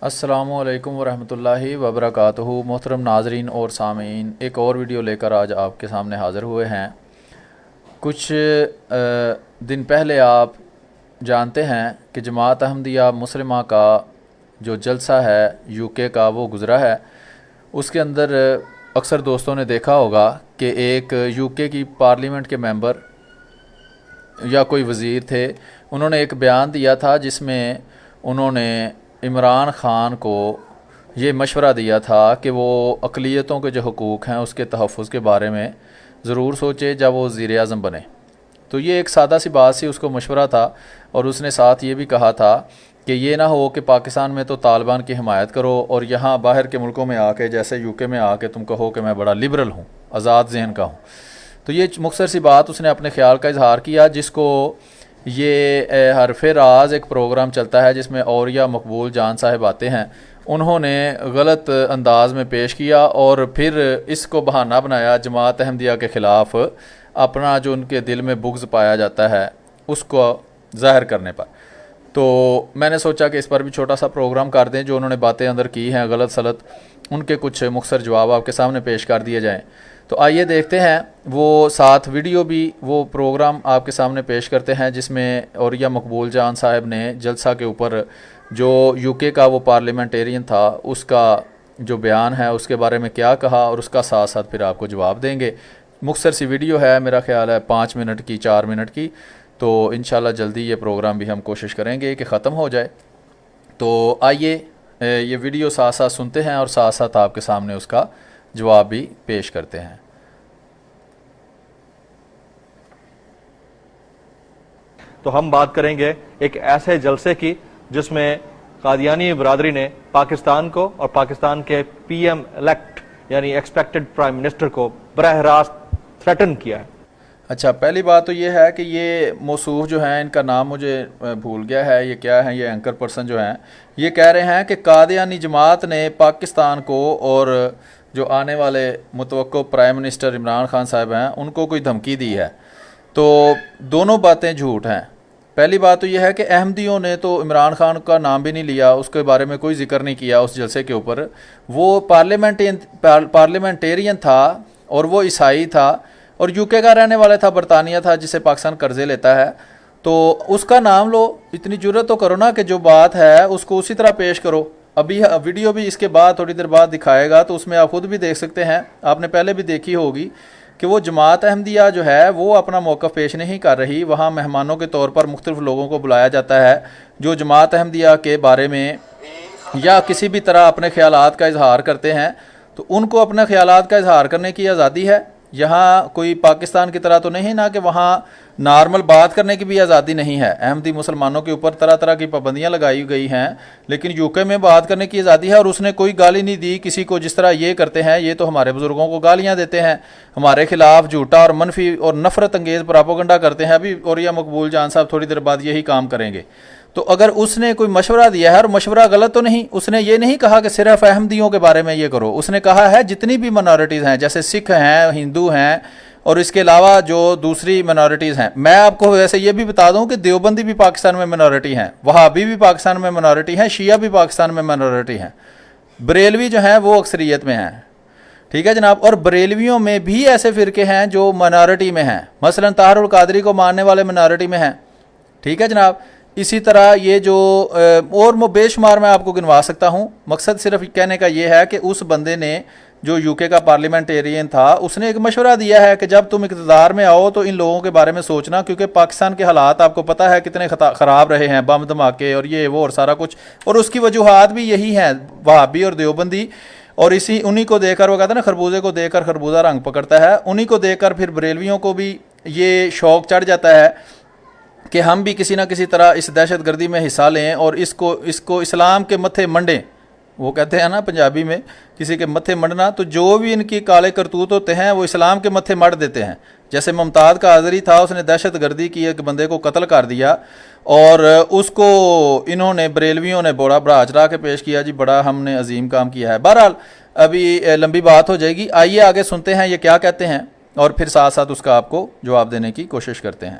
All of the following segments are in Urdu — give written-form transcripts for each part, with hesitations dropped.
السلام علیکم ورحمۃ اللہ وبرکاتہ۔ محترم ناظرین اور سامعین، ایک اور ویڈیو لے کر آج آپ کے سامنے حاضر ہوئے ہیں۔ کچھ دن پہلے آپ جانتے ہیں کہ جماعت احمدیہ مسلمہ کا جو جلسہ ہے یو کے کا وہ گزرا ہے۔ اس کے اندر اکثر دوستوں نے دیکھا ہوگا کہ ایک یو کے کی پارلیمنٹ کے ممبر یا کوئی وزیر تھے، انہوں نے ایک بیان دیا تھا جس میں انہوں نے عمران خان کو یہ مشورہ دیا تھا کہ وہ اقلیتوں کے جو حقوق ہیں اس کے تحفظ کے بارے میں ضرور سوچے جب وہ وزیر اعظم بنے۔ تو یہ ایک سادہ سی بات سی اس کو مشورہ تھا، اور اس نے ساتھ یہ بھی کہا تھا کہ یہ نہ ہو کہ پاکستان میں تو طالبان کی حمایت کرو اور یہاں باہر کے ملکوں میں آ کے جیسے یو کے میں آ کے تم کہو کہ میں بڑا لبرل ہوں، آزاد ذہن کا ہوں۔ تو یہ مختصر سی بات اس نے اپنے خیال کا اظہار کیا، جس کو یہ حرف راز ایک پروگرام چلتا ہے جس میں اوریہ مقبول جان صاحب آتے ہیں، انہوں نے غلط انداز میں پیش کیا اور پھر اس کو بہانہ بنایا جماعت احمدیہ کے خلاف اپنا جو ان کے دل میں بغض پایا جاتا ہے اس کو ظاہر کرنے پر۔ تو میں نے سوچا کہ اس پر بھی چھوٹا سا پروگرام کر دیں، جو انہوں نے باتیں اندر کی ہیں غلط سلط، ان کے کچھ مختصر جواب آپ کے سامنے پیش کر دیے جائیں۔ تو آئیے دیکھتے ہیں، وہ ساتھ ویڈیو بھی وہ پروگرام آپ کے سامنے پیش کرتے ہیں جس میں اوریہ مقبول جان صاحب نے جلسہ کے اوپر جو یو کے کا وہ پارلیمنٹیرین تھا اس کا جو بیان ہے اس کے بارے میں کیا کہا، اور اس کا ساتھ ساتھ پھر آپ کو جواب دیں گے۔ مختصر سی ویڈیو ہے، میرا خیال ہے 5 منٹ کی 4 منٹ کی، تو انشاءاللہ جلدی یہ پروگرام بھی ہم کوشش کریں گے کہ ختم ہو جائے۔ تو آئیے یہ ویڈیو ساتھ ساتھ سنتے ہیں اور ساتھ ساتھ آپ کے سامنے اس کا جواب بھی پیش کرتے ہیں۔ تو ہم بات کریں گے ایک ایسے جلسے کی جس میں قادیانی برادری نے پاکستان کو اور پاکستان کے پی ایم الیکٹ یعنی ایکسپیکٹڈ پرائم منسٹر کو براہ راست تھریٹن کیا ہے۔ اچھا، پہلی بات تو یہ ہے کہ یہ موصوف جو ہیں، ان کا نام مجھے بھول گیا ہے، یہ کیا ہیں، یہ اینکر پرسن جو ہیں، یہ کہہ رہے ہیں کہ قادیانی جماعت نے پاکستان کو اور جو آنے والے متوقع پرائم منسٹر عمران خان صاحب ہیں ان کو کوئی دھمکی دی ہے۔ تو دونوں باتیں جھوٹ ہیں۔ پہلی بات تو یہ ہے کہ احمدیوں نے تو عمران خان کا نام بھی نہیں لیا، اس کے بارے میں کوئی ذکر نہیں کیا اس جلسے کے اوپر۔ وہ پارلیمنٹیرین تھا اور وہ عیسائی تھا اور یو کے کا رہنے والا تھا، برطانیہ تھا جسے پاکستان قرضے لیتا ہے، تو اس کا نام لو، اتنی جرت تو کرو نا کہ جو بات ہے اس کو اسی طرح پیش کرو۔ ابھی ویڈیو بھی اس کے بعد تھوڑی دیر بعد دکھائے گا، تو اس میں آپ خود بھی دیکھ سکتے ہیں، آپ نے پہلے بھی دیکھی ہوگی کہ وہ جماعت احمدیہ جو ہے وہ اپنا موقف پیش نہیں کر رہی، وہاں مہمانوں کے طور پر مختلف لوگوں کو بلایا جاتا ہے جو جماعت احمدیہ کے بارے میں یا کسی بھی طرح اپنے خیالات کا اظہار کرتے ہیں، تو ان کو اپنے خیالات کا اظہار کرنے کی آزادی ہے۔ یہاں کوئی پاکستان کی طرح تو نہیں نا کہ وہاں نارمل بات کرنے کی بھی آزادی نہیں ہے، احمدی مسلمانوں کے اوپر طرح طرح کی پابندیاں لگائی گئی ہیں، لیکن یو کے میں بات کرنے کی آزادی ہے، اور اس نے کوئی گالی نہیں دی کسی کو، جس طرح یہ کرتے ہیں، یہ تو ہمارے بزرگوں کو گالیاں دیتے ہیں، ہمارے خلاف جھوٹا اور منفی اور نفرت انگیز پراپوگنڈا کرتے ہیں۔ ابھی اوریہ مقبول جان صاحب تھوڑی دیر بعد یہی کام کریں گے۔ تو اگر اس نے کوئی مشورہ دیا ہے اور مشورہ غلط تو نہیں، اس نے یہ نہیں کہا کہ صرف احمدیوں کے بارے میں یہ کرو، اس نے کہا ہے جتنی بھی منارٹیز ہیں جیسے سکھ ہیں، ہندو ہیں، اور اس کے علاوہ جو دوسری منارٹیز ہیں۔ میں آپ کو ویسے یہ بھی بتا دوں کہ دیوبندی بھی پاکستان میں منارٹی ہیں، وہابی بھی پاکستان میں منارٹی ہیں، شیعہ بھی پاکستان میں منارٹی ہیں، بریلوی جو ہیں وہ اکثریت میں ہیں، ٹھیک ہے جناب۔ اور بریلویوں میں بھی ایسے فرقے ہیں جو منارٹی میں ہیں، مثلا طاہر القادری کو ماننے والے منارٹی میں ہیں، ٹھیک ہے جناب۔ اسی طرح یہ جو اور بے شمار میں آپ کو گنوا سکتا ہوں، مقصد صرف کہنے کا یہ ہے کہ اس بندے نے جو یو کے کا پارلیمنٹیرین تھا، اس نے ایک مشورہ دیا ہے کہ جب تم اقتدار میں آؤ تو ان لوگوں کے بارے میں سوچنا، کیونکہ پاکستان کے حالات آپ کو پتہ ہے کتنے خراب رہے ہیں، بم دھماکے اور یہ وہ اور سارا کچھ، اور اس کی وجوہات بھی یہی ہیں، وہابی اور دیوبندی، اور انہی کو دیکھ کر وہ کہتا ہے نا خربوزے کو دیکھ کر خربوزہ رنگ پکڑتا ہے، انہی کو دیکھ کر پھر بریلویوں کو بھی یہ شوق چڑھ جاتا ہے کہ ہم بھی کسی نہ کسی طرح اس دہشت گردی میں حصہ لیں اور اس کو اسلام کے متھے منڈیں۔ وہ کہتے ہیں نا پنجابی میں کسی کے متھے منڈنا، تو جو بھی ان کی کالے کرتوت ہوتے ہیں وہ اسلام کے متھے مڑ دیتے ہیں۔ جیسے ممتاز کا آذری تھا، اس نے دہشت گردی کی، ایک بندے کو قتل کر دیا، اور اس کو انہوں نے بریلویوں نے بڑا بڑا چڑھا کے پیش کیا، جی بڑا ہم نے عظیم کام کیا ہے۔ بہرحال ابھی لمبی بات ہو جائے گی، آئیے آگے سنتے ہیں یہ کیا کہتے ہیں، اور پھر ساتھ ساتھ اس کا آپ کو جواب دینے کی کوشش کرتے ہیں۔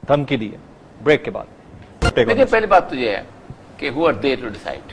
دھمکی دی ہے بریک کے بعد۔ دیکھیں، پہلی بات تو یہ ہے کہ who are they to decide؟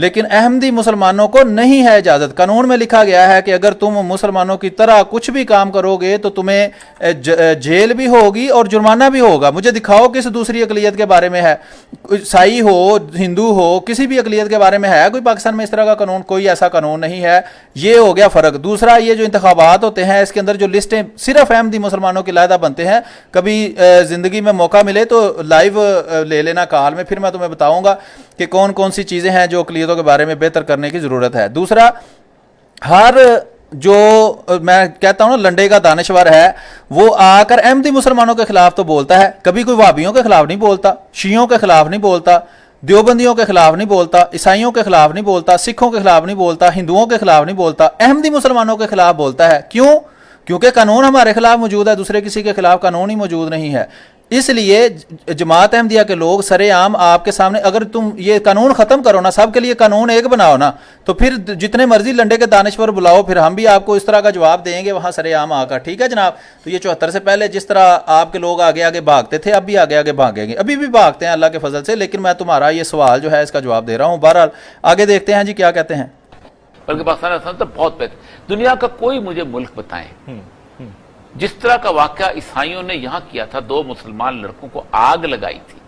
لیکن احمدی مسلمانوں کو نہیں ہے اجازت. قانون میں لکھا گیا ہے کہ اگر تم مسلمانوں کی طرح کچھ بھی کام کرو گے تو تمہیں جیل بھی ہوگی اور جرمانہ بھی ہوگا. مجھے دکھاؤ کس دوسری اقلیت کے بارے میں ہے, عیسائی ہو, ہندو ہو, کسی بھی اقلیت کے بارے میں ہے کوئی پاکستان میں اس طرح کا قانون؟ کوئی ایسا قانون نہیں ہے. یہ ہو گیا فرق. دوسرا, یہ جو انتخابات ہوتے ہیں اس کے اندر جو لسٹیں صرف احمدی مسلمانوں کی علیحدہ بنتے ہیں, کبھی زندگی میں موقع ملے تو لائیو لے لینا کال میں, پھر میں تمہیں بتاؤں گا کہ کون کون سی چیزیں ہیں جو اقلیتوں کے بارے میں بہتر کرنے کی ضرورت ہے. دوسرا, ہر جو میں کہتا ہوں نا لنڈے کا دانشور ہے, وہ آ کر احمدی مسلمانوں کے خلاف تو بولتا ہے, کبھی کوئی وہابیوں کے خلاف نہیں بولتا, شیعوں کے خلاف نہیں بولتا, دیوبندیوں کے خلاف نہیں بولتا, عیسائیوں کے خلاف نہیں بولتا, سکھوں کے خلاف نہیں بولتا, ہندوؤں کے خلاف نہیں بولتا, احمدی مسلمانوں کے خلاف بولتا ہے. کیوں؟ کیونکہ قانون ہمارے خلاف موجود ہے, دوسرے کسی کے خلاف قانون ہی موجود نہیں ہے. اس لیے جماعت احمدیہ کے لوگ سر عام آپ کے سامنے, اگر تم یہ قانون ختم کرو نا, سب کے لیے قانون ایک بناؤ نا, تو پھر جتنے مرضی لنڈے کے دانشور بلاؤ, پھر ہم بھی آپ کو اس طرح کا جواب دیں گے وہاں سر عام آ کر. ٹھیک ہے جناب. تو یہ 74 سے پہلے جس طرح آپ کے لوگ آگے آگے بھاگتے تھے, اب بھی آگے آگے بھاگیں گے, ابھی بھی بھاگتے ہیں اللہ کے فضل سے, لیکن میں تمہارا یہ سوال جو ہے اس کا جواب دے رہا ہوں. بہرحال آگے دیکھتے ہیں جی کیا کہتے ہیں. بلکہ پاکستان تو بہت بہتر. دنیا کا کوئی مجھے ملک بتائیں جس طرح کا واقعہ عیسائیوں نے یہاں کیا تھا, 2 مسلمان لڑکوں کو آگ لگائی تھی.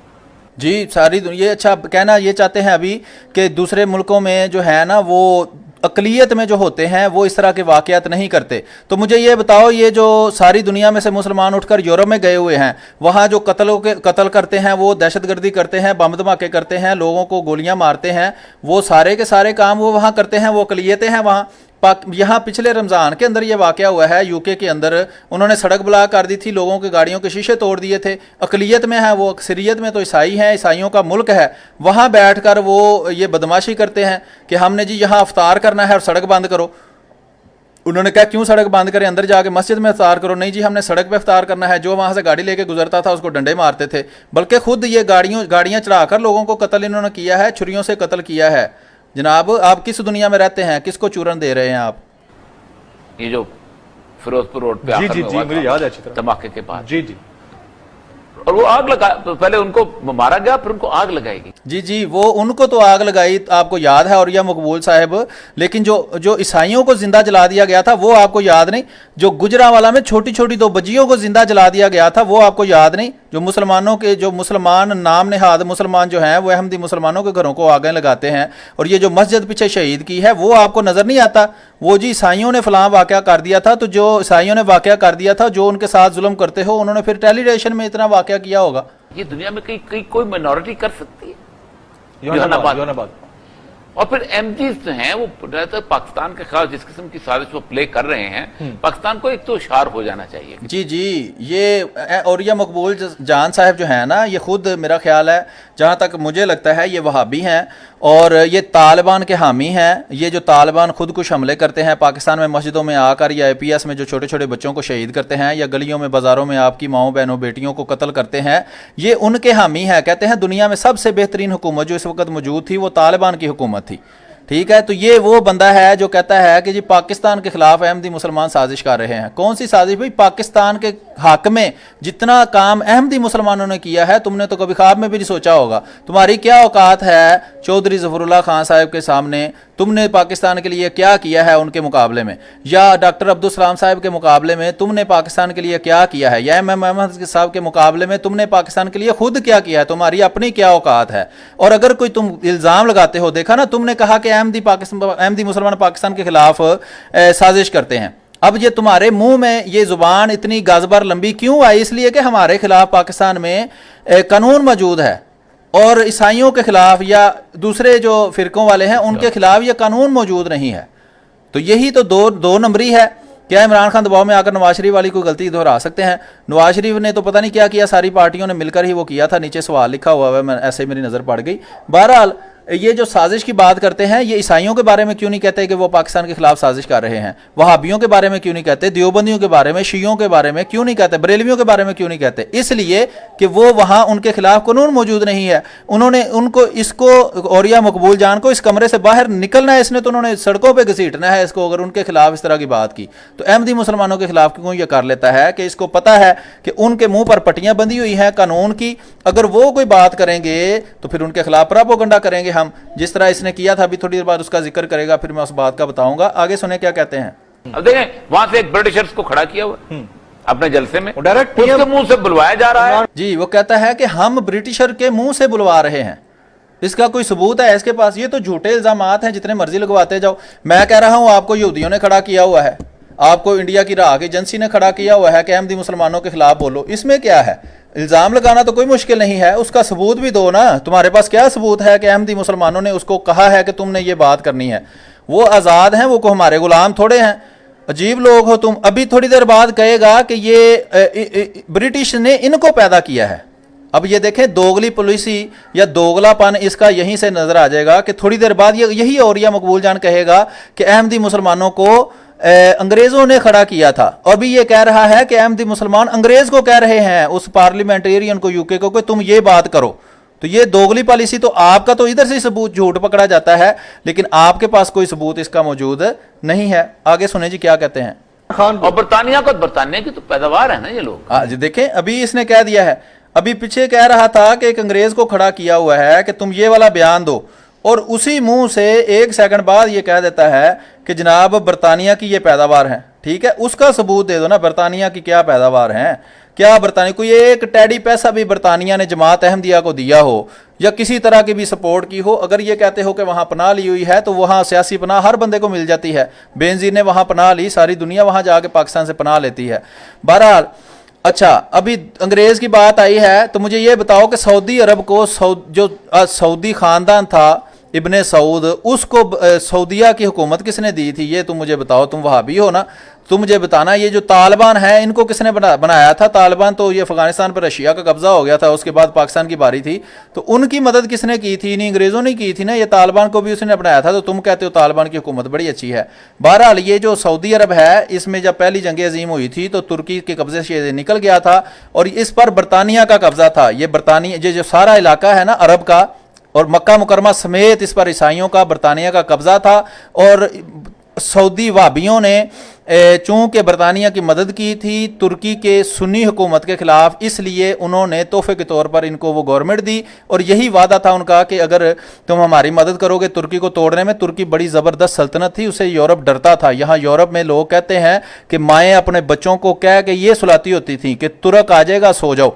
جی ساری دنیا, یہ اچھا کہنا یہ چاہتے ہیں ابھی کہ دوسرے ملکوں میں جو ہے نا وہ اقلیت میں جو ہوتے ہیں وہ اس طرح کے واقعات نہیں کرتے. تو مجھے یہ بتاؤ, یہ جو ساری دنیا میں سے مسلمان اٹھ کر یورپ میں گئے ہوئے ہیں, وہاں جو قتل کرتے ہیں, وہ دہشت گردی کرتے ہیں, بم دھماکے کرتے ہیں, لوگوں کو گولیاں مارتے ہیں, وہ سارے کے سارے کام وہ وہاں کرتے ہیں, وہ اقلیتیں ہیں وہاں. یہاں پچھلے رمضان کے اندر یہ واقعہ ہوا ہے یو کے اندر, انہوں نے سڑک بلاک کر دی تھی, لوگوں کے گاڑیوں کے شیشے توڑ دیے تھے. اقلیت میں ہیں وہ, اکثریت میں تو عیسائی ہیں, عیسائیوں کا ملک ہے, وہاں بیٹھ کر وہ یہ بدماشی کرتے ہیں کہ ہم نے جی یہاں افطار کرنا ہے اور سڑک بند کرو. انہوں نے کہا کیوں سڑک بند کریں, اندر جا کے مسجد میں افطار کرو. نہیں جی ہم نے سڑک پہ افطار کرنا ہے. جو وہاں سے گاڑی لے کے گزرتا تھا اس کو ڈنڈے مارتے تھے, بلکہ خود یہ گاڑیاں چڑھا کر لوگوں کو قتل انہوں نے کیا ہے, چھریوں سے قتل کیا ہے. جناب آپ کس دنیا میں رہتے ہیں, کس کو چورن دے رہے ہیں آپ؟ یہ جو فیروز پور روڈ پہ جی مجھے یاد ہے اچھی طرح دھماکے کے بعد, جی اور وہ آگ لگا, پہلے ان کو مارا گیا پھر ان کو آگ لگائی گئی. جی وہ ان کو تو آگ لگائی, آپ کو یاد ہے, اور یہ مقبول صاحب, لیکن جو عیسائیوں کو زندہ جلا دیا گیا تھا وہ آپ کو یاد نہیں. جو گجرانوالہ میں چھوٹی چھوٹی 2 بچیوں کو زندہ جلا دیا گیا تھا وہ آپ کو یاد نہیں. جو مسلمانوں کے, جو مسلمان نام نہاد مسلمان جو ہیں وہ احمدی مسلمانوں کے گھروں کو آگیں لگاتے ہیں, اور یہ جو مسجد پیچھے شہید کی ہے وہ آپ کو نظر نہیں آتا. وہ جی عیسائیوں نے فلاں واقعہ کر دیا تھا, تو جو عیسائیوں نے واقعہ کر دیا تھا, جو ان کے ساتھ ظلم کرتے ہو, انہوں نے پھر ٹیلیریشن میں اتنا واقعہ کیا ہوگا. یہ دنیا میں کئی کوئی مائنورٹی کر سکتی ہے؟ یونانباد. اور پھر احمدیز جو ہیں وہ پاکستان کے خلاف جس قسم کی سازش وہ پلے کر رہے ہیں, پاکستان کو ایک تو ہوشیار ہو جانا چاہیے. جی یہ, اور یہ مقبول جان صاحب جو ہیں نا, یہ خود میرا خیال ہے جہاں تک مجھے لگتا ہے یہ وہابی ہیں اور یہ طالبان کے حامی ہیں. یہ جو طالبان خود کش حملے کرتے ہیں پاکستان میں مسجدوں میں آ کر, یا اے پی ایس میں جو چھوٹے چھوٹے بچوں کو شہید کرتے ہیں, یا گلیوں میں بازاروں میں آپ کی ماؤں بہنوں بیٹیوں کو قتل کرتے ہیں, یہ ان کے حامی ہیں. کہتے ہیں دنیا میں سب سے بہترین حکومت جو اس وقت موجود تھی وہ طالبان کی حکومت تھی. ٹھیک ہے, تو یہ وہ بندہ ہے جو کہتا ہے کہ جی پاکستان کے خلاف احمدی مسلمان سازش کر رہے ہیں. کون سی سازش بھائی؟ پاکستان کے حق میں جتنا کام احمدی مسلمانوں نے کیا ہے تم نے تو کبھی خواب میں بھی نہیں سوچا ہوگا. تمہاری کیا اوقات ہے چودھری ظفر اللہ خان صاحب کے سامنے, تم نے پاکستان کے لیے کیا کیا ہے ان کے مقابلے میں, یا ڈاکٹر عبدالسلام صاحب کے مقابلے میں تم نے پاکستان کے لیے کیا کیا ہے, یا ایم احمد صاحب کے مقابلے میں تم نے پاکستان کے لیے خود کیا کیا ہے, تمہاری اپنی کیا اوقات ہے. اور اگر کوئی تم الزام لگاتے ہو, دیکھا نا تم نے کہا کہ احمدی مسلمان پاکستان کے خلاف سازش کرتے ہیں, اب یہ تمہارے منہ میں یہ زبان اتنی گازبار لمبی کیوں آئی؟ اس لیے کہ ہمارے خلاف پاکستان میں قانون موجود ہے, اور عیسائیوں کے خلاف یا دوسرے جو فرقوں والے ہیں ان کے خلاف یہ قانون موجود نہیں ہے. تو یہی تو دو نمبری ہے. کیا عمران خان دباؤ میں آ کر نواز شریف والی کوئی غلطی دہرا سکتے ہیں؟ نواز شریف نے تو پتہ نہیں کیا کیا, ساری پارٹیوں نے مل کر ہی وہ کیا تھا. نیچے سوال لکھا ہوا ہے, ایسے میری نظر پڑ گئی. بہرحال یہ جو سازش کی بات کرتے ہیں, یہ عیسائیوں کے بارے میں کیوں نہیں کہتے کہ وہ پاکستان کے خلاف سازش کر رہے ہیں؟ وہابیوں کے بارے میں کیوں نہیں کہتے؟ دیوبندیوں کے بارے میں, شیعوں کے بارے میں کیوں نہیں کہتے؟ بریلویوں کے بارے میں کیوں نہیں کہتے؟ اس لیے کہ وہ وہاں ان کے خلاف قانون موجود نہیں ہے. انہوں نے اس کو اور یا مقبول جان کو اس کمرے سے باہر نکلنا ہے, اس نے تو انہوں نے سڑکوں پہ گھسیٹنا ہے اس کو, اگر ان کے خلاف اس طرح کی بات کی. تو احمدی مسلمانوں کے خلاف کیوں یہ کر لیتا ہے کہ اس کو پتہ ہے کہ ان کے منہ پر پٹیاں بندھی ہوئی ہیں قانون کی, اگر وہ کوئی بات کریں گے تو پھر ان کے خلاف پراپوگنڈا کریں گے ہم, جس طرح اس نے کیا تھا. ابھی تھوڑی دیر بعد اس کا ذکر کرے گا, پھر میں اس بات کا بتاؤں گا. آگے سنیں کیا کہتے ہیں. اب دیکھیں وہاں سے ایک برٹشرز کو کھڑا کیا ہوا اپنے جلسے میں, ڈائریکٹ اس کے منہ سے بلوایا جا رہا ہے. جی وہ کہتا ہے کہ ہم برٹشر کے منہ سے بلوا رہے ہیں. اس کا کوئی ثبوت ہے اس کے پاس؟ یہ تو جھوٹے الزامات ہیں, جتنے مرضی لگواتے جاؤ. میں کہہ رہا ہوں آپ کو یہودیوں نے کھڑا کیا ہوا ہے, آپ کو انڈیا کی راہ ایجنسی نے کھڑا کیا ہوا ہے کہ احمدی مسلمانوں کے خلاف بولو. اس میں کیا ہے؟ الزام لگانا تو کوئی مشکل نہیں ہے, اس کا ثبوت بھی دو نا. تمہارے پاس کیا ثبوت ہے کہ احمدی مسلمانوں نے اس کو کہا ہے کہ تم نے یہ بات کرنی ہے؟ وہ آزاد ہیں, وہ کو ہمارے غلام تھوڑے ہیں. عجیب لوگ ہو تم. ابھی تھوڑی دیر بعد کہے گا کہ یہ برٹش نے ان کو پیدا کیا ہے. اب یہ دیکھیں دوگلی پالیسی یا دوگلا پن اس کا یہیں سے نظر آ جائے گا کہ تھوڑی دیر بعد یہی اوریا مقبول جان کہے گا کہ احمدی مسلمانوں کو انگریزوں نے کھڑا کیا تھا. اور بھی یہ کہہ رہا ہے کہ احمدی مسلمان انگریز کو کہہ رہے ہیں, اس پارلیمنٹیرین کو یو کے کو, کہ تم یہ بات کرو. تو یہ دوگلی پالیسی تو آپ کا تو ادھر سے ثبوت جھوٹ پکڑا جاتا ہے, لیکن آپ کے پاس کوئی ثبوت اس کا موجود نہیں ہے. آگے سنیں جی کیا کہتے ہیں. اور برطانیہ کی تو پیداوار ہے نا یہ لوگ. جی دیکھیں ابھی اس نے کہہ دیا ہے, ابھی پیچھے کہہ رہا تھا کہ ایک انگریز کو کھڑا کیا ہوا ہے کہ تم یہ والا بیان دو, اور اسی منہ سے ایک سیکنڈ بعد یہ کہہ دیتا ہے کہ جناب برطانیہ کی یہ پیداوار ہے. ٹھیک ہے, اس کا ثبوت دے دو نا, برطانیہ کی کیا پیداوار ہیں, کیا برطانیہ کوئی ایک ٹیڈی پیسہ بھی برطانیہ نے جماعت احمدیہ کو دیا ہو یا کسی طرح کی بھی سپورٹ کی ہو؟ اگر یہ کہتے ہو کہ وہاں پناہ لی ہوئی ہے تو وہاں سیاسی پناہ ہر بندے کو مل جاتی ہے. بینظیر نے وہاں پناہ لی, ساری دنیا وہاں جا کے پاکستان سے پناہ لیتی ہے. بہرحال اچھا, ابھی انگریز کی بات آئی ہے تو مجھے یہ بتاؤ کہ سعودی عرب کو جو سعودی خاندان تھا ابن سعود, اس کو سعودیہ کی حکومت کس نے دی تھی؟ یہ تم مجھے بتاؤ. تم وہابی ہو نا, تم مجھے بتانا یہ جو طالبان ہیں ان کو کس نے بنایا تھا؟ طالبان تو یہ افغانستان پر رشیا کا قبضہ ہو گیا تھا, اس کے بعد پاکستان کی باری تھی, تو ان کی مدد کس نے کی تھی؟ انہیں انگریزوں نے کی تھی نا. یہ طالبان کو بھی اس نے بنایا تھا, تو تم کہتے ہو طالبان کی حکومت بڑی اچھی ہے. بہرحال یہ جو سعودی عرب ہے, اس میں جب پہلی جنگ عظیم ہوئی تھی تو ترکی کے قبضے سے نکل گیا تھا, اور اس پر برطانیہ کا قبضہ تھا. یہ برطانیہ یہ جو سارا علاقہ ہے نا عرب کا, اور مکہ مکرمہ سمیت اس پر عیسائیوں کا برطانیہ کا قبضہ تھا. اور سعودی وہابیوں نے چونکہ برطانیہ کی مدد کی تھی ترکی کے سنی حکومت کے خلاف, اس لیے انہوں نے تحفے کے طور پر ان کو وہ گورنمنٹ دی, اور یہی وعدہ تھا ان کا کہ اگر تم ہماری مدد کرو گے ترکی کو توڑنے میں. ترکی بڑی زبردست سلطنت تھی, اسے یورپ ڈرتا تھا. یہاں یورپ میں لوگ کہتے ہیں کہ مائیں اپنے بچوں کو کہہ کے یہ سلاتی ہوتی تھیں کہ ترک آ جائے گا سو جاؤ.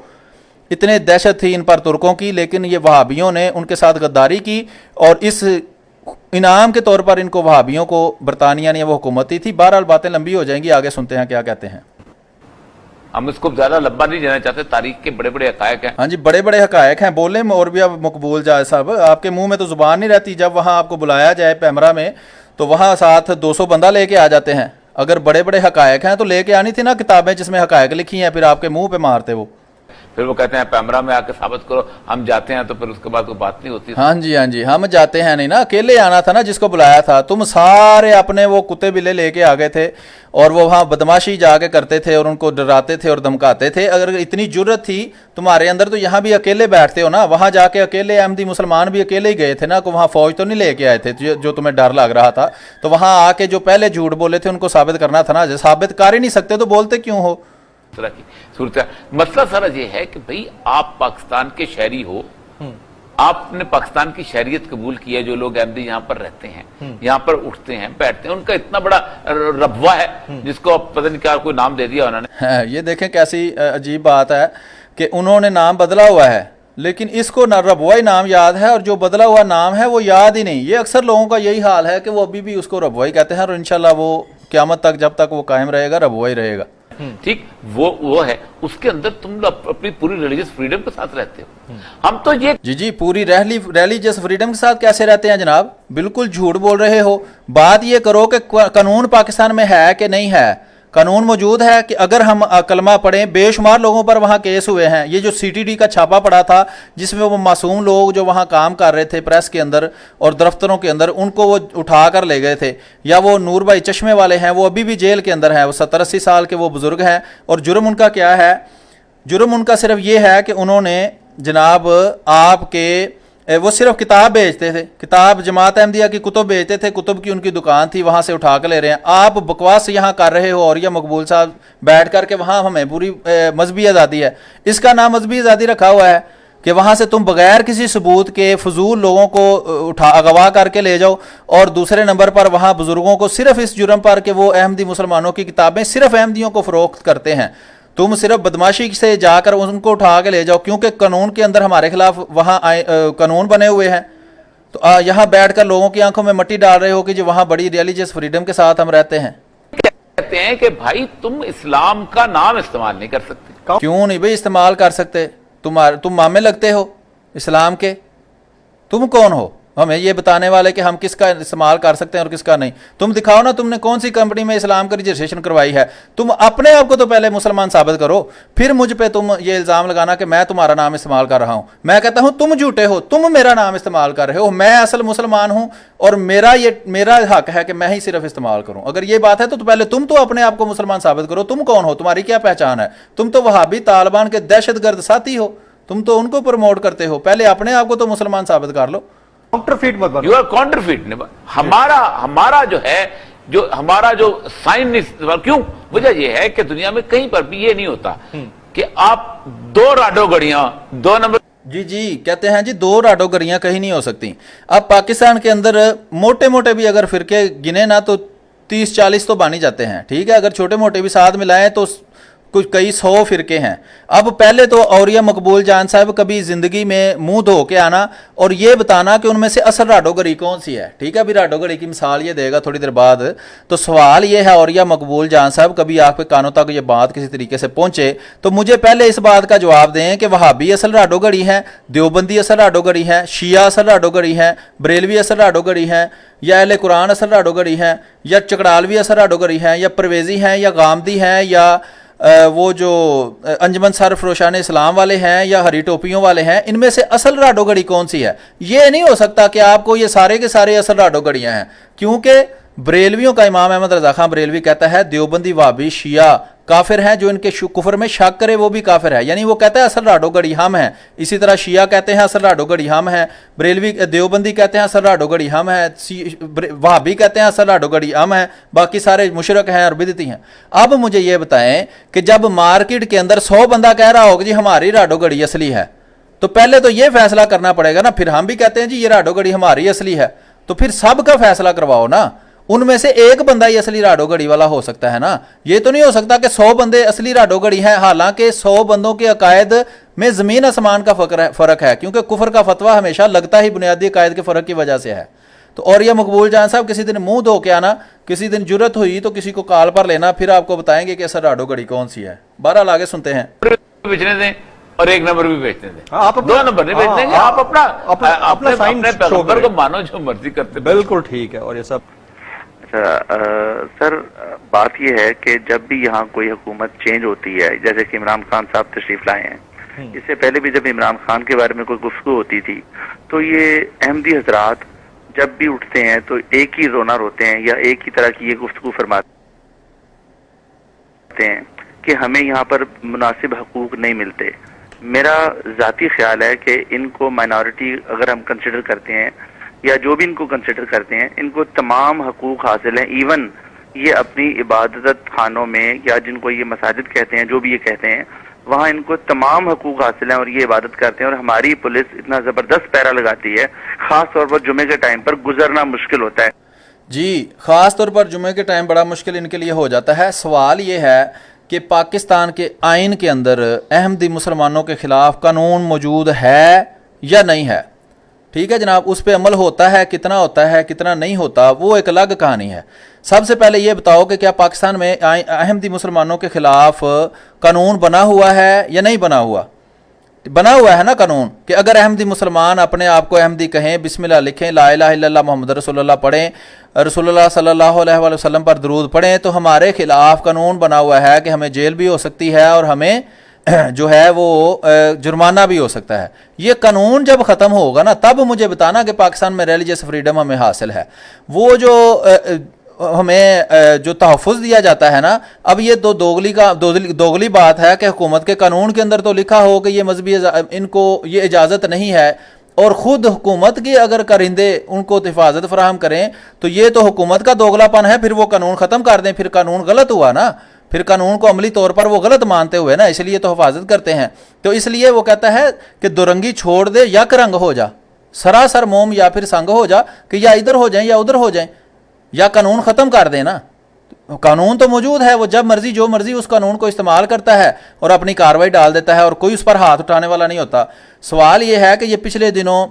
اتنے دہشت تھی ان پر ترکوں کی, لیکن یہ وہابیوں نے ان کے ساتھ غداری کی, اور اس انعام کے طور پر ان کو وہابیوں کو برطانیہ نے وہ حکومت دی تھی. بہرحال باتیں لمبی ہو جائیں گی, آگے سنتے ہیں کیا کہتے ہیں. ہم اس کو زیادہ لمبا نہیں جانا چاہتے, تاریخ کے بڑے بڑے حقائق ہیں. ہاں جی بڑے بڑے حقائق ہیں, بولے اور بھی اب مقبول جائے صاحب, آپ کے منہ میں تو زبان نہیں رہتی. جب وہاں آپ کو بلایا جائے پیمرا میں تو وہاں ساتھ 200 بندہ لے کے آ جاتے ہیں. اگر بڑے بڑے حقائق ہیں تو لے کے آنی تھی نا کتابیں جس میں حقائق لکھی ہیں, پھر آپ کے منہ پہ مارتے وہ. پھر وہ کہتے ہیں پیمرا میں آ کے ثابت کرو, ہم جاتے ہیں تو پھر اس کے بعد کوئی بات نہیں ہوتی. ہاں جی ہم جاتے ہیں نہیں نا, اکیلے آنا تھا نا جس کو بلایا تھا. تم سارے اپنے وہ کتے بلے لے کے آ گئے تھے, اور وہ وہاں بدماشی جا کے کرتے تھے, اور ان کو ڈراتے تھے اور دھمکاتے تھے. اگر اتنی جرت تھی تمہارے اندر تو یہاں بھی اکیلے بیٹھتے ہو نا. وہاں جا کے اکیلے احمدی مسلمان بھی اکیلے ہی گئے تھے نا, کہ وہاں فوج تو نہیں لے کے آئے تھے جو تمہیں ڈر لگ رہا تھا. تو وہاں آ کے جو پہلے جھوٹ بولے تھے ان کو ثابت کرنا تھا نا. ثابت کر ہی نہیں سکتے تو بولتے کیوں ہو؟ طرح کی صورت. مسئلہ سارا یہ ہے کہ بھئی آپ پاکستان کے شہری ہو, آپ نے پاکستان کی شہریت قبول کی ہے. جو لوگ احمدی یہاں پر رہتے ہیں, یہاں پر اٹھتے ہیں بیٹھتے ہیں, ان کا اتنا بڑا ربوہ ہے جس کو پتہ نہیں کیا کوئی نام دے دیا انہوں نے. یہ دیکھیں کیسی عجیب بات ہے کہ انہوں نے نام بدلا ہوا ہے, لیکن اس کو نہ ربوئی نام یاد ہے, اور جو بدلا ہوا نام ہے وہ یاد ہی نہیں. یہ اکثر لوگوں کا یہی حال ہے کہ وہ ابھی بھی اس کو ربوئی کہتے ہیں, اور انشاءاللہ وہ قیامت تک جب تک وہ قائم رہے گا ربوئی رہے گا. ٹھیک, وہ ہے اس کے اندر تم اپنی پوری ریلیجس فریڈم کے ساتھ رہتے ہو. ہم تو یہ جی پوری ریلیجس فریڈم کے ساتھ کیسے رہتے ہیں جناب؟ بالکل جھوٹ بول رہے ہو. بات یہ کرو کہ قانون پاکستان میں ہے کہ نہیں ہے. قانون موجود ہے کہ اگر ہم کلمہ پڑھیں, بے شمار لوگوں پر وہاں کیس ہوئے ہیں. یہ جو سی ٹی ڈی کا چھاپا پڑا تھا جس میں وہ معصوم لوگ جو وہاں کام کر رہے تھے پریس کے اندر اور دفتروں کے اندر, ان کو وہ اٹھا کر لے گئے تھے. یا وہ نور بھائی چشمے والے ہیں, وہ ابھی بھی جیل کے اندر ہیں, وہ 70-80 سال کے وہ بزرگ ہیں. اور جرم ان کا کیا ہے؟ جرم ان کا صرف یہ ہے کہ انہوں نے جناب آپ کے وہ صرف کتاب بیچتے تھے, کتاب جماعت احمدیہ کی کتب بیچتے تھے, کتب کی ان کی دکان تھی, وہاں سے اٹھا کے لے رہے ہیں. آپ بکواس یہاں کر رہے ہو, اور یہ مقبول صاحب بیٹھ کر کے وہاں ہمیں پوری مذہبی آزادی ہے. اس کا نام مذہبی آزادی رکھا ہوا ہے کہ وہاں سے تم بغیر کسی ثبوت کے فضول لوگوں کو اغوا کر کے لے جاؤ، اور دوسرے نمبر پر وہاں بزرگوں کو صرف اس جرم پر کہ وہ احمدی مسلمانوں کی کتابیں صرف احمدیوں کو فروخت کرتے ہیں، تم صرف بدماشی سے جا کر ان کو اٹھا کے لے جاؤ، کیونکہ قانون کے اندر ہمارے خلاف وہاں قانون بنے ہوئے ہیں، تو یہاں بیٹھ کر لوگوں کی آنکھوں میں مٹی ڈال رہے ہو کہ جو وہاں بڑی ریلیجس فریڈم کے ساتھ ہم رہتے ہیں۔ کہتے ہیں کہ بھائی تم اسلام کا نام استعمال نہیں کر سکتے۔ کیوں نہیں بھائی استعمال کر سکتے؟ تم مامے لگتے ہو اسلام کے؟ تم کون ہو ہمیں یہ بتانے والے کہ ہم کس کا استعمال کر سکتے ہیں اور کس کا نہیں؟ تم دکھاؤ نا تم نے کون سی کمپنی میں اسلام کا رجسٹریشن کروائی ہے، تم اپنے آپ کو تو پہلے مسلمان ثابت کرو، پھر مجھ پہ تم یہ الزام لگانا کہ میں تمہارا نام استعمال کر رہا ہوں۔ میں کہتا ہوں تم جھوٹے ہو، تم میرا نام استعمال کر رہے ہو، میں اصل مسلمان ہوں اور میرا حق ہے کہ میں ہی صرف استعمال کروں۔ اگر یہ بات ہے تو پہلے تم تو اپنے آپ کو مسلمان ثابت کرو، تم کون ہو، تمہاری کیا پہچان ہے؟ تم تو وہابی طالبان کے دہشت گرد ساتھی ہو، تم تو ان کو پروموٹ کرتے ہو، پہلے اپنے آپ کو تو مسلمان ثابت کر لو۔ کاؤنٹرفیٹ مت بنو۔ You are counterfeit. ہمارا جو سائن نہیں، کیوں؟ وجہ یہ ہے کہ دنیا میں کہیں پر بھی یہ نہیں ہوتا کہ آپ دو راڈو گڑیاں دو نمبر جی کہتے ہیں جی دو راڈو گڑیاں کہیں نہیں ہو سکتی۔ اب پاکستان کے اندر موٹے موٹے بھی اگر فرقے گنے نا تو 30-40 تو بن ہی جاتے ہیں، ٹھیک ہے، اگر چھوٹے موٹے بھی ساتھ ملائیں تو کچھ کئی 100 فرقے ہیں۔ اب پہلے تو اوریہ مقبول جان صاحب کبھی زندگی میں منہ دھو کے آنا اور یہ بتانا کہ ان میں سے اصل راڈو گڑی کون سی ہے، ٹھیک ہے، ابھی راڈو گڑی کی مثال یہ دے گا تھوڑی دیر بعد۔ تو سوال یہ ہے اوریہ مقبول جان صاحب کبھی آپ کے کانوں تک یہ بات کسی طریقے سے پہنچے تو مجھے پہلے اس بات کا جواب دیں کہ وہابی اصل راڈو گڑی ہے، دیوبندی اصل راڈو گڑی ہے، شیعہ اصل راڈو گڑی ہے، بریلوی اصل راڈو گڑی ہے، یا اہل قرآن اصل راڈو گڑی ہے، یا چکڑالوی اصل راڈو گڑی ہے، یا پرویزی ہیں، یا غامدی ہیں، یا وہ جو انجمن سرفروشان اسلام والے ہیں، یا ہری ٹوپیوں والے ہیں، ان میں سے اصل راڈو گڑی کون سی ہے؟ یہ نہیں ہو سکتا کہ آپ کو یہ سارے کے سارے اصل راڈو گڑیاں ہیں، کیونکہ بریلویوں کا امام احمد رضا خان بریلوی کہتا ہے دیوبندی وہابی شیعہ کافر ہیں، جو ان کے کفر میں شک کرے وہ بھی کافر ہے، یعنی وہ کہتا ہے اصل راڈو گڑی ہم ہیں۔ اسی طرح شیعہ کہتے ہیں اصل راڈو گڑی ہم ہیں، بریلوی دیوبندی کہتے ہیں اصل راڈو گڑی ہم ہیں، وہابی کہتے ہیں اصل راڈو گڑی ہم ہیں، باقی سارے مشرک ہیں اور بدعتی ہیں۔ اب مجھے یہ بتائیں کہ جب مارکیٹ کے اندر 100 بندہ کہہ رہا ہوگا جی ہماری راڈو گڑی اصلی ہے، تو پہلے تو یہ فیصلہ کرنا پڑے گا نا، پھر ہم بھی کہتے ہیں جی یہ راڈو گڑی ہماری اصلی ہے، تو پھر سب کا فیصلہ کرواؤ نا، ان میں سے ایک بندہ ہی اصلی راڈو گڑی والا ہو سکتا ہے نا۔ یہ تو نہیں ہو سکتا کہ 100 بندے اصلی راڈو گڑی ہیں، حالانکہ 100 بندوں کے عقائد میں زمین آسمان کا فرق ہے، کیونکہ کفر کا فتویٰ ہمیشہ لگتا ہی بنیادی عقائد کے فرق کی وجہ سے ہے۔ تو اوریہ مقبول جان صاحب کسی دن منہ دھو کے آنا، کسی دن جرت ہوئی تو کسی کو کال پر لینا، پھر آپ کو بتائیں گے کہ اصل راڈو گڑی کون سی ہے۔ بہرحال آگے سنتے ہیں۔ بیچنے دیں اور ایک نمبر بھی بیچنے دیں، آپ دو نمبر نہیں بیچنے گے، آپ اپنے سائن پیغمبر کو مانو جو مرضی کرتے۔ بالکل ٹھیک ہے۔ اور یہ سب سر بات یہ ہے کہ جب بھی یہاں کوئی حکومت چینج ہوتی ہے، جیسے کہ عمران خان صاحب تشریف لائے ہیں، اس سے پہلے بھی جب عمران خان کے بارے میں کوئی گفتگو ہوتی تھی تو یہ احمدی حضرات جب بھی اٹھتے ہیں تو ایک ہی رونا روتے ہیں یا ایک ہی طرح کی یہ گفتگو فرماتے ہیں کہ ہمیں یہاں پر مناسب حقوق نہیں ملتے۔ میرا ذاتی خیال ہے کہ ان کو مائنورٹی اگر ہم کنسیڈر کرتے ہیں یا جو بھی ان کو کنسیڈر کرتے ہیں، ان کو تمام حقوق حاصل ہیں، ایون یہ اپنی عبادت خانوں میں یا جن کو یہ مساجد کہتے ہیں، جو بھی یہ کہتے ہیں، وہاں ان کو تمام حقوق حاصل ہیں اور یہ عبادت کرتے ہیں۔ اور ہماری پولیس اتنا زبردست پہرا لگاتی ہے، خاص طور پر جمعے کے ٹائم پر گزرنا مشکل ہوتا ہے۔ جی خاص طور پر جمعے کے ٹائم بڑا مشکل ان کے لیے ہو جاتا ہے۔ سوال یہ ہے کہ پاکستان کے آئین کے اندر احمدی مسلمانوں کے خلاف قانون موجود ہے یا نہیں ہے؟ ٹھیک ہے جناب، اس پہ عمل ہوتا ہے، کتنا ہوتا ہے کتنا نہیں ہوتا وہ ایک الگ کہانی ہے۔ سب سے پہلے یہ بتاؤ کہ کیا پاکستان میں احمدی مسلمانوں کے خلاف قانون بنا ہوا ہے یا نہیں بنا ہوا؟ بنا ہوا ہے نا قانون، کہ اگر احمدی مسلمان اپنے آپ کو احمدی کہیں، بسم اللہ لکھیں، لا الہ الا اللہ محمد رسول اللہ پڑھیں، رسول اللہ صلی اللہ علیہ وآلہ وسلم پر درود پڑھیں، تو ہمارے خلاف قانون بنا ہوا ہے کہ ہمیں جیل بھی ہو سکتی ہے اور ہمیں جو ہے وہ جرمانہ بھی ہو سکتا ہے۔ یہ قانون جب ختم ہوگا نا تب مجھے بتانا کہ پاکستان میں ریلیجس فریڈم ہمیں حاصل ہے۔ وہ جو ہمیں جو تحفظ دیا جاتا ہے نا، اب یہ تو دوگلی بات ہے کہ حکومت کے قانون کے اندر تو لکھا ہو کہ یہ مذہبی ان کو یہ اجازت نہیں ہے، اور خود حکومت کے اگر کرندے ان کو حفاظت فراہم کریں تو یہ تو حکومت کا دوگلا پن ہے، پھر وہ قانون ختم کر دیں، پھر قانون غلط ہوا نا۔ پھر قانون کو عملی طور پر وہ غلط مانتے ہوئے نا اس لیے تو حفاظت کرتے ہیں. تو اس لیے وہ کہتا ہے کہ دورنگی چھوڑ دے یک رنگ ہو جا, سراسر موم یا پھر سنگ ہو جا, کہ یا ادھر ہو جائیں یا ادھر ہو جائیں, یا قانون ختم کر دیں نا. قانون تو موجود ہے, وہ جب مرضی جو مرضی اس قانون کو استعمال کرتا ہے اور اپنی کارروائی ڈال دیتا ہے اور کوئی اس پر ہاتھ اٹھانے والا نہیں ہوتا. سوال یہ ہے کہ یہ پچھلے دنوں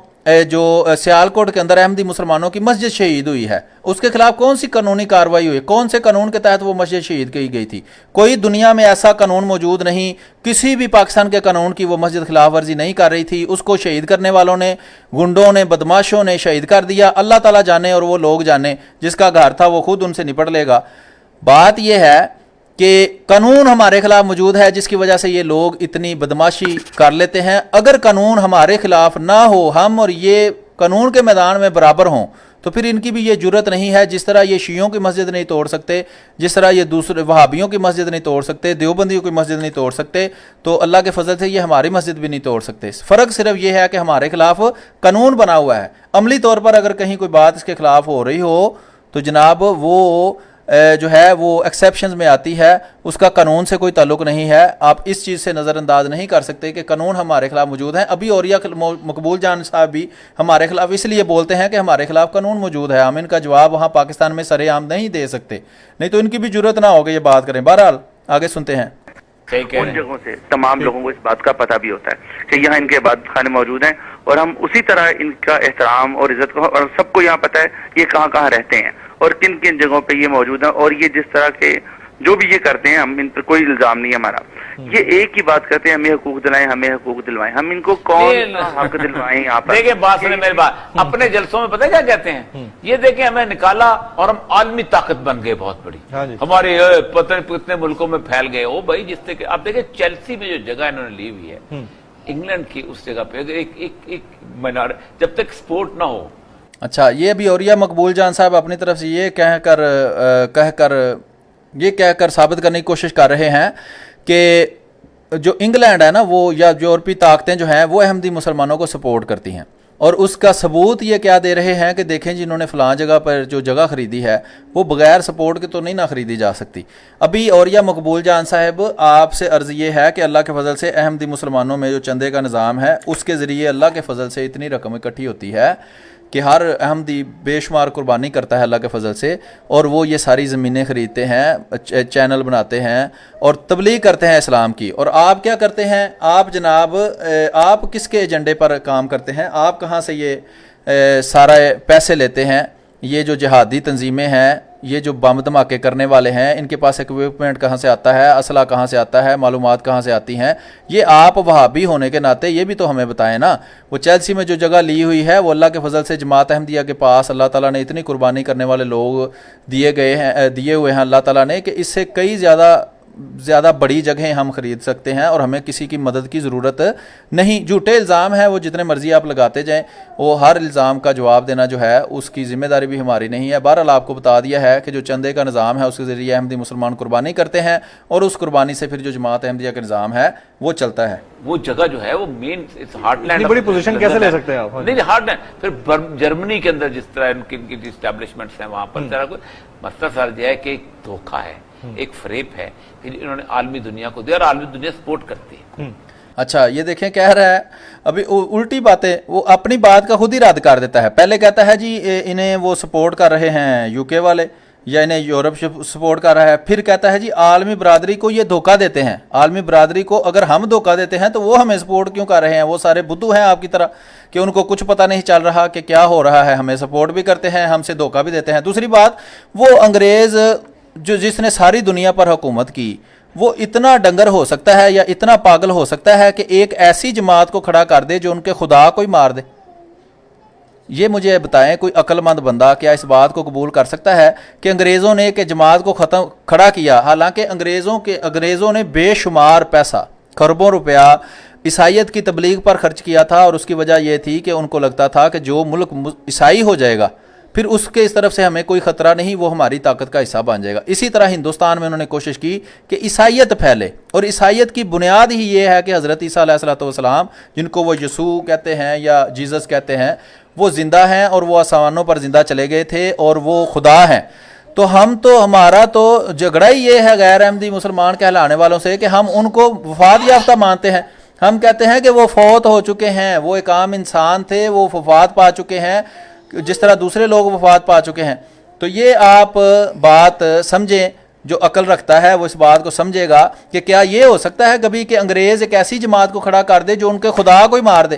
جو سیالکوٹ کے اندر احمدی مسلمانوں کی مسجد شہید ہوئی ہے, اس کے خلاف کون سی قانونی کارروائی ہوئی, کون سے قانون کے تحت وہ مسجد شہید کی گئی تھی؟ کوئی دنیا میں ایسا قانون موجود نہیں, کسی بھی پاکستان کے قانون کی وہ مسجد خلاف ورزی نہیں کر رہی تھی. اس کو شہید کرنے والوں نے, گنڈوں نے, بدماشوں نے شہید کر دیا. اللہ تعالیٰ جانے اور وہ لوگ جانے, جس کا گھر تھا وہ خود ان سے نپٹ لے گا. بات یہ ہے کہ قانون ہمارے خلاف موجود ہے جس کی وجہ سے یہ لوگ اتنی بدماشی کر لیتے ہیں. اگر قانون ہمارے خلاف نہ ہو, ہم اور یہ قانون کے میدان میں برابر ہوں, تو پھر ان کی بھی یہ جرت نہیں ہے. جس طرح یہ شیعوں کی مسجد نہیں توڑ سکتے, جس طرح یہ دوسرے وہابیوں کی مسجد نہیں توڑ سکتے, دیوبندیوں کی مسجد نہیں توڑ سکتے, تو اللہ کے فضل سے یہ ہماری مسجد بھی نہیں توڑ سکتے. فرق صرف یہ ہے کہ ہمارے خلاف قانون بنا ہوا ہے. عملی طور پر اگر کہیں کوئی بات اس کے خلاف ہو رہی ہو تو جناب وہ جو ہے وہ ایکسیپشنز میں آتی ہے, اس کا قانون سے کوئی تعلق نہیں ہے. آپ اس چیز سے نظر انداز نہیں کر سکتے کہ قانون ہمارے خلاف موجود ہیں. ابھی اوریا مقبول جان صاحب بھی ہمارے خلاف اس لیے بولتے ہیں کہ ہمارے خلاف قانون موجود ہے, ہم ان کا جواب وہاں پاکستان میں سرے عام نہیں دے سکتے, نہیں تو ان کی بھی جرت نہ ہوگی یہ بات کریں. بہرحال آگے سنتے ہیں. ان جگہوں سے تمام لوگوں کو اس بات کا پتہ بھی ہوتا ہے کہ یہاں ان کے عبادت خانے موجود ہیں, اور ہم اسی طرح ان کا احترام اور عزت کو, اور سب کو یہاں پتہ ہے یہ کہاں کہاں رہتے ہیں اور کن کن جگہوں پہ یہ موجود ہیں. اور یہ جس طرح کے جو بھی یہ کرتے ہیں, ہم ان پر کوئی الزام نہیں ہے ہمارا. یہ ایک ہی بات کرتے ہیں, ہمیں حقوق دلائیں, ہمیں حقوق دلوائیں. ہم ان کو کون سا حق دلوائیں یہاں پر؟ دیکھیں بات سنیں میری بات, اپنے جلسوں میں پتہ کیا کہتے ہیں, یہ دیکھیں ہمیں نکالا اور ہم عالمی طاقت بن گئے بہت بڑی, ہمارے پتہ نہیں کتنے ملکوں میں پھیل گئے. او بھائی جس سے آپ دیکھیں چیلسی میں جو جگہ انہوں نے لی ہوئی ہے انگلینڈ کی, اس جگہ پہ ایک مینار, جب تک سپورٹ نہ ہو. اچھا, یہ بھی اوریا مقبول جان صاحب اپنی طرف سے یہ کہہ کر ثابت کرنے کی کوشش کر رہے ہیں کہ جو انگلینڈ ہے نا وہ, یا یورپی طاقتیں جو ہیں وہ احمدی مسلمانوں کو سپورٹ کرتی ہیں, اور اس کا ثبوت یہ کیا دے رہے ہیں کہ دیکھیں جی انہوں نے فلاں جگہ پر جو جگہ خریدی ہے وہ بغیر سپورٹ کے تو نہیں نہ خریدی جا سکتی. ابھی اوریا مقبول جان صاحب آپ سے عرض یہ ہے کہ اللہ کے فضل سے احمدی مسلمانوں میں جو چندے کا نظام ہے اس کے ذریعے اللہ کے فضل سے اتنی رقم اکٹھی ہوتی ہے کہ ہر احمدی بے شمار قربانی کرتا ہے اللہ کے فضل سے, اور وہ یہ ساری زمینیں خریدتے ہیں, چینل بناتے ہیں اور تبلیغ کرتے ہیں اسلام کی. اور آپ کیا کرتے ہیں, آپ جناب آپ کس کے ایجنڈے پر کام کرتے ہیں, آپ کہاں سے یہ سارے پیسے لیتے ہیں؟ یہ جو جہادی تنظیمیں ہیں, یہ جو بم دھماکے کرنے والے ہیں, ان کے پاس ایکوپمنٹ کہاں سے آتا ہے, اسلحہ کہاں سے آتا ہے, معلومات کہاں سے آتی ہیں؟ یہ آپ وہابی ہونے کے ناطے یہ بھی تو ہمیں بتائیں نا. وہ چیلسی میں جو جگہ لی ہوئی ہے وہ اللہ کے فضل سے جماعت احمدیہ کے پاس اللہ تعالیٰ نے اتنی قربانی کرنے والے لوگ دیے ہوئے ہیں اللہ تعالیٰ نے, کہ اس سے کئی زیادہ بڑی جگہیں ہم خرید سکتے ہیں اور ہمیں کسی کی مدد کی ضرورت نہیں. جھوٹے الزام ہیں وہ جتنے مرضی آپ لگاتے جائیں, وہ ہر الزام کا جواب دینا جو ہے اس کی ذمہ داری بھی ہماری نہیں ہے. بہرحال آپ کو بتا دیا ہے کہ جو چندے کا نظام ہے اس کے ذریعے احمدی مسلمان قربانی کرتے ہیں, اور اس قربانی سے پھر جو جماعت احمدیہ کا نظام ہے وہ چلتا ہے. وہ جگہ جو ہے وہ مین ہارٹ لینڈ, بڑی پوزیشن کیسے لے سکتے ہیں آپ؟ نہیں ہارٹ لینڈ, پھر جرمنی کے اندر جس طرح ان کی اسٹیبلشمنٹس ہیں وہاں پر طرح مسئلہ سر یہ ہے کہ ایک دھوکہ ہے, ایک فریب ہے کہ انہوں نے عالمی دنیا کو دیا اور عالمی دنیا سپورٹ کرتی ہے. اچھا, یہ دیکھیں کہہ رہا ہے ابھی الٹی باتیں, وہ اپنی بات کا خود ہی رد کر دیتا ہے. پہلے کہتا ہے جی انہیں وہ سپورٹ کر رہے ہیں یو کے والے, یا انہیں یورپ سپورٹ کر رہا ہے. پھر کہتا ہے جی عالمی برادری کو یہ دھوکہ دیتے ہیں. عالمی برادری کو اگر ہم دھوکہ دیتے ہیں تو وہ ہمیں سپورٹ کیوں کر رہے ہیں؟ وہ سارے بدھو ہیں آپ کی طرح کہ ان کو کچھ پتہ نہیں چل رہا کہ کیا ہو رہا ہے, ہمیں سپورٹ بھی کرتے ہیں, ہم سے دھوکہ بھی دیتے ہیں. دوسری بات, وہ انگریز جس نے ساری دنیا پر حکومت کی, وہ اتنا ڈنگر ہو سکتا ہے یا اتنا پاگل ہو سکتا ہے کہ ایک ایسی جماعت کو کھڑا کر دے جو ان کے خدا کو ہی مار دے؟ یہ مجھے بتائیں کوئی عقل مند بندہ کیا اس بات کو قبول کر سکتا ہے کہ انگریزوں نے کہ جماعت کو کھڑا کیا, حالانکہ انگریزوں نے بے شمار پیسہ, خربوں روپیہ عیسائیت کی تبلیغ پر خرچ کیا تھا, اور اس کی وجہ یہ تھی کہ ان کو لگتا تھا کہ جو ملک عیسائی ہو جائے گا پھر اس کے اس طرف سے ہمیں کوئی خطرہ نہیں, وہ ہماری طاقت کا حصہ بن جائے گا. اسی طرح ہندوستان میں انہوں نے کوشش کی کہ عیسائیت پھیلے, اور عیسائیت کی بنیاد ہی یہ ہے کہ حضرت عیسیٰ علیہ السلام, جن کو وہ یسوع کہتے ہیں یا جیزس کہتے ہیں, وہ زندہ ہیں اور وہ آسمانوں پر زندہ چلے گئے تھے اور وہ خدا ہیں. تو ہمارا تو جھگڑا ہی یہ ہے غیر احمدی مسلمان کہلانے والوں سے کہ ہم ان کو وفات یافتہ مانتے ہیں. ہم کہتے ہیں کہ وہ فوت ہو چکے ہیں, وہ ایک عام انسان تھے, وہ وفات پا چکے ہیں جس طرح دوسرے لوگ وفات پا چکے ہیں. تو یہ آپ بات سمجھیں, جو عقل رکھتا ہے وہ اس بات کو سمجھے گا کہ کیا یہ ہو سکتا ہے کبھی کہ انگریز ایک ایسی جماعت کو کھڑا کر دے جو ان کے خدا کو ہی مار دے,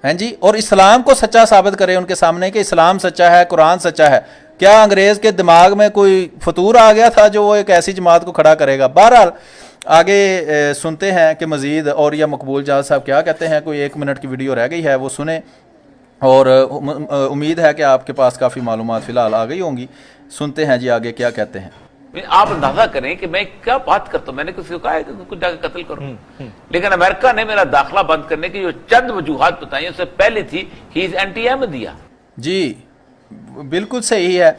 ہیں جی, اور اسلام کو سچا ثابت کرے ان کے سامنے کہ اسلام سچا ہے, قرآن سچا ہے. کیا انگریز کے دماغ میں کوئی فطور آ گیا تھا جو وہ ایک ایسی جماعت کو کھڑا کرے گا؟ بہرحال آگے سنتے ہیں کہ مزید اور یا مقبول جہاز صاحب کیا کہتے ہیں. کوئی 1 منٹ کی ویڈیو رہ گئی ہے, وہ سنیں, اور امید ہے کہ آپ کے پاس کافی معلومات فی الحال آ گئی ہوں گی. سنتے ہیں جی آگے کیا کہتے ہیں. آپ اندازہ کریں کہ میں کیا بات کرتا ہوں, میں نے کسی کو کہا ہے کہ کچھ جا کے قتل کرو, لیکن امریکہ نے میرا داخلہ بند کرنے کی جو چند وجوہات بتائی اس سے پہلے تھی ہی از اینٹی احمدیہ. جی بالکل صحیح ہے.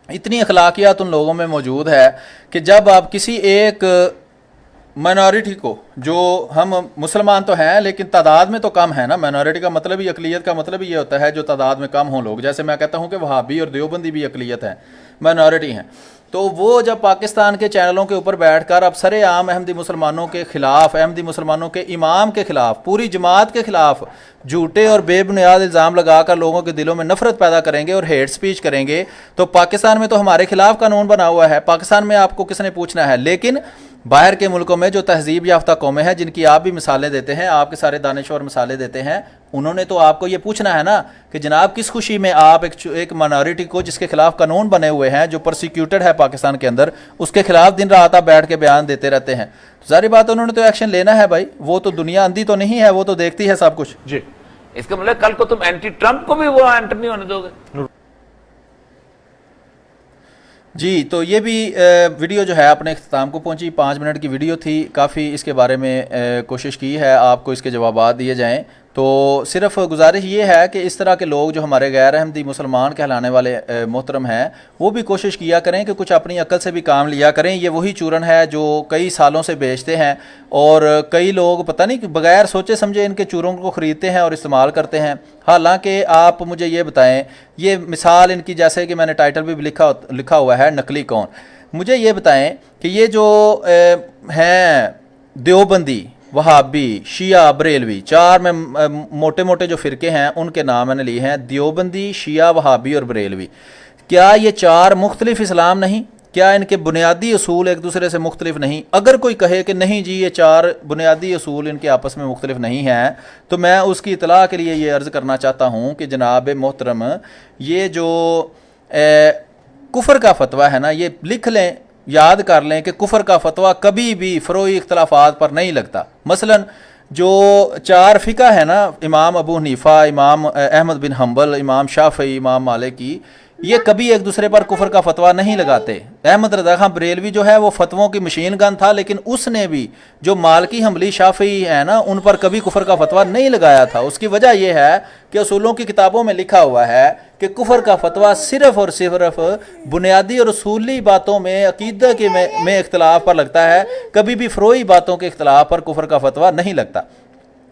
اتنی اخلاقیات ان لوگوں میں موجود ہے کہ جب آپ کسی ایک مائنورٹی کو, جو ہم مسلمان تو ہیں لیکن تعداد میں تو کم ہے نا, مائنورٹی کا مطلب ہی, اقلیت کا مطلب ہی یہ ہوتا ہے جو تعداد میں کم ہوں لوگ. جیسے میں کہتا ہوں کہ وہابی اور دیوبندی بھی اقلیت ہیں, مائنورٹی ہیں. تو وہ جب پاکستان کے چینلوں کے اوپر بیٹھ کر اب سر عام احمدی مسلمانوں کے خلاف, احمدی مسلمانوں کے امام کے خلاف, پوری جماعت کے خلاف جھوٹے اور بے بنیاد الزام لگا کر لوگوں کے دلوں میں نفرت پیدا کریں گے اور ہیٹ سپیچ کریں گے, تو پاکستان میں تو ہمارے خلاف قانون بنا ہوا ہے. پاکستان میں آپ کو کس نے پوچھنا ہے؟ لیکن باہر کے ملکوں میں جو تہذیب یافتہ قومیں ہیں, جن کی آپ بھی مثالیں دیتے ہیں, آپ کے سارے دانشور مثالیں دیتے ہیں, انہوں نے تو آپ کو یہ پوچھنا ہے نا کہ جناب کس خوشی میں آپ ایک مائنورٹی کو جس کے خلاف قانون بنے ہوئے ہیں, جو پرسیکیوٹڈ ہے پاکستان کے اندر, اس کے خلاف دن رات آپ بیٹھ کے بیان دیتے رہتے ہیں. ظاہر بات انہوں نے تو ایکشن لینا ہے بھائی, وہ تو دنیا اندھی تو نہیں ہے, وہ تو دیکھتی ہے سب کچھ. جی اس کا مطلب کل کو تم اینٹی ٹرمپ کو بھی وہ انٹر نہیں ہونے دو گے. جی تو یہ بھی ویڈیو جو ہے اپنے اختتام کو پہنچی. 5 منٹ کی ویڈیو تھی, کافی اس کے بارے میں کوشش کی ہے آپ کو اس کے جوابات دیے جائیں. تو صرف گزارش یہ ہے کہ اس طرح کے لوگ جو ہمارے غیر احمدی مسلمان کہلانے والے محترم ہیں, وہ بھی کوشش کیا کریں کہ کچھ اپنی عقل سے بھی کام لیا کریں. یہ وہی چورن ہے جو کئی سالوں سے بیچتے ہیں, اور کئی لوگ پتہ نہیں بغیر سوچے سمجھے ان کے چوروں کو خریدتے ہیں اور استعمال کرتے ہیں. حالانکہ آپ مجھے یہ بتائیں, یہ مثال ان کی, جیسے کہ میں نے ٹائٹل بھی لکھا ہوا ہے نقلی کون, مجھے یہ بتائیں کہ یہ جو ہیں دیوبندی, وہابی, شیعہ, بریلوی, 4 میں موٹے موٹے جو فرقے ہیں ان کے نام میں نے لیے ہیں, دیوبندی, شیعہ, وہابی اور بریلوی. کیا یہ 4 مختلف اسلام نہیں؟ کیا ان کے بنیادی اصول ایک دوسرے سے مختلف نہیں؟ اگر کوئی کہے کہ نہیں جی یہ 4 بنیادی اصول ان کے آپس میں مختلف نہیں ہیں, تو میں اس کی اطلاع کے لیے یہ عرض کرنا چاہتا ہوں کہ جناب محترم, یہ جو کفر کا فتویٰ ہے نا, یہ لکھ لیں, یاد کر لیں کہ کفر کا فتویٰ کبھی بھی فروعی اختلافات پر نہیں لگتا. مثلا جو 4 فقہ ہے نا, امام ابو حنیفہ, امام احمد بن حنبل, امام شافعی, امام مالکی, یہ کبھی ایک دوسرے پر کفر کا فتویٰ نہیں لگاتے. احمد رضا خان بریلوی جو ہے وہ فتووں کی مشین گن تھا, لیکن اس نے بھی جو مالکی, حنبلی, شافعی ہے نا, ان پر کبھی کفر کا فتویٰ نہیں لگایا تھا. اس کی وجہ یہ ہے کہ اصولوں کی کتابوں میں لکھا ہوا ہے کہ کفر کا فتویٰ صرف اور صرف بنیادی اور اصولی باتوں میں, عقیدہ کے میں اختلاف پر لگتا ہے, کبھی بھی فروعی باتوں کے اختلاف پر کفر کا فتویٰ نہیں لگتا.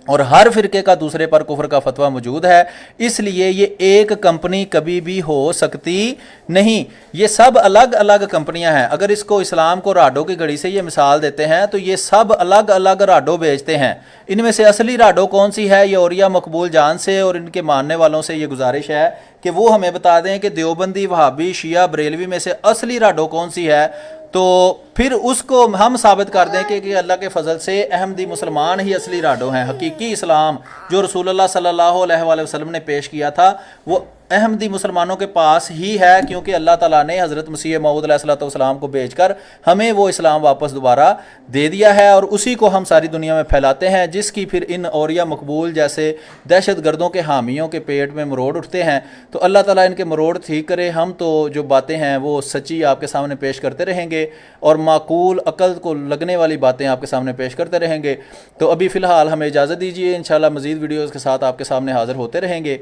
اور ہر فرقے کا دوسرے پر کفر کا فتویٰ موجود ہے, اس لیے یہ ایک کمپنی کبھی بھی ہو سکتی نہیں. یہ سب الگ الگ کمپنیاں ہیں. اگر اس کو اسلام کو راڈو کی گھڑی سے یہ مثال دیتے ہیں تو یہ سب الگ الگ راڈو بیچتے ہیں. ان میں سے اصلی راڈو کون سی ہے, یہ اوریا مقبول جان سے اور ان کے ماننے والوں سے یہ گزارش ہے کہ وہ ہمیں بتا دیں کہ دیوبندی, وہابی, شیعہ, بریلوی میں سے اصلی راڈو کون سی ہے, تو پھر اس کو ہم ثابت کر دیں کہ اللہ کے فضل سے احمدی مسلمان ہی اصلی راڈو ہیں. حقیقی اسلام جو رسول اللہ صلی اللہ علیہ وآلہ وسلم نے پیش کیا تھا وہ احمدی مسلمانوں کے پاس ہی ہے, کیونکہ اللہ تعالیٰ نے حضرت مسیح موعود علیہ الصلوۃ والسلام کو بھیج کر ہمیں وہ اسلام واپس دوبارہ دے دیا ہے, اور اسی کو ہم ساری دنیا میں پھیلاتے ہیں, جس کی پھر ان اوریا مقبول جیسے دہشت گردوں کے حامیوں کے پیٹ میں مروڑ اٹھتے ہیں. تو اللہ تعالیٰ ان کے مروڑ ٹھیک کرے. ہم تو جو باتیں ہیں وہ سچی آپ کے سامنے پیش کرتے رہیں گے, اور معقول عقل کو لگنے والی باتیں آپ کے سامنے پیش کرتے رہیں گے. تو ابھی فی الحال ہمیں اجازت دیجیے, انشاءاللہ مزید ویڈیوز کے ساتھ آپ کے سامنے حاضر ہوتے رہیں گے.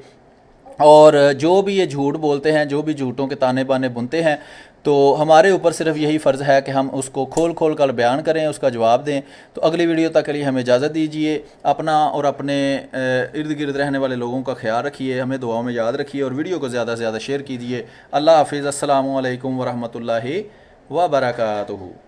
اور جو بھی یہ جھوٹ بولتے ہیں، جو بھی جھوٹوں کے تانے بانے بنتے ہیں، تو ہمارے اوپر صرف یہی فرض ہے کہ ہم اس کو کھول کھول کر بیان کریں، اس کا جواب دیں۔ تو اگلی ویڈیو تک کے لیے ہمیں اجازت دیجیے، اپنا اور اپنے ارد گرد رہنے والے لوگوں کا خیال رکھیے، ہمیں دعاؤں میں یاد رکھیے، اور ویڈیو کو زیادہ سے زیادہ شیئر کیجیے۔ اللہ حافظ، السلام علیکم ورحمۃ اللہ وبرکاتہ۔